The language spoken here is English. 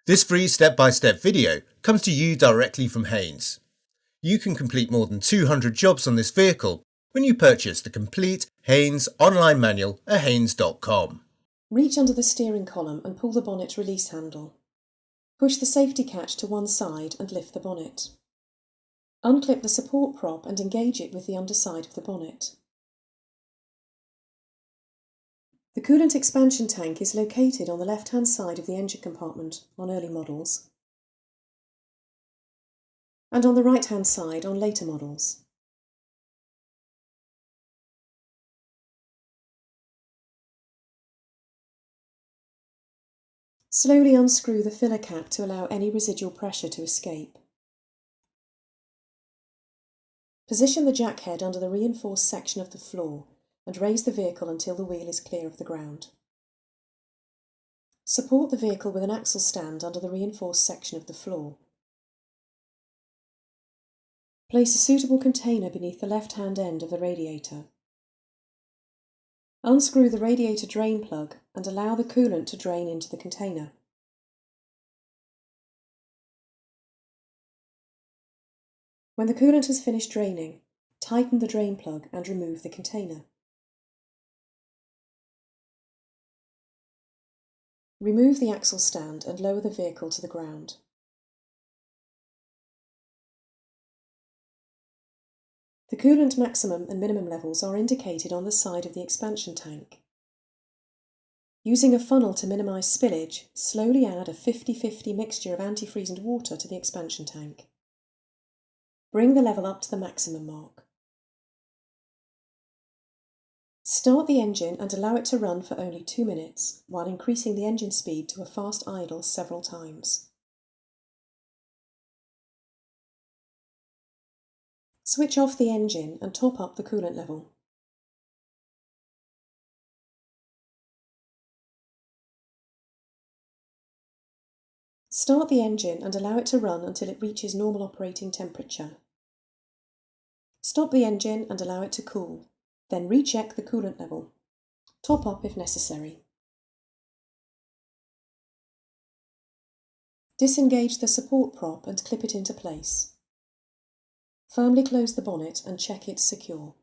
This free step-by-step video comes to you directly from Haynes. You can complete more than 200 jobs on this vehicle when you purchase the complete Haynes online manual at haynes.com. Reach under the steering column and pull the bonnet release handle. Push the safety catch to one side and lift the bonnet. Unclip the support prop and engage it with the underside of the bonnet. The coolant expansion tank is located on the left-hand side of the engine compartment on early models and on the right-hand side on later models. Slowly unscrew the filler cap to allow any residual pressure to escape. Position the jack head under the reinforced section of the floor and raise the vehicle until the wheel is clear of the ground. Support the vehicle with an axle stand under the reinforced section of the floor. Place a suitable container beneath the left-hand end of the radiator. Unscrew the radiator drain plug and allow the coolant to drain into the container. When the coolant has finished draining, tighten the drain plug and remove the container. Remove the axle stand and lower the vehicle to the ground. The coolant maximum and minimum levels are indicated on the side of the expansion tank. Using a funnel to minimise spillage, slowly add a 50-50 mixture of antifreeze and water to the expansion tank. Bring the level up to the maximum mark. Start the engine and allow it to run for only 2 minutes, while increasing the engine speed to a fast idle several times. Switch off the engine and top up the coolant level. Start the engine and allow it to run until it reaches normal operating temperature. Stop the engine and allow it to cool. Then recheck the coolant level. Top up if necessary. Disengage the support prop and clip it into place. Firmly close the bonnet and check it's secure.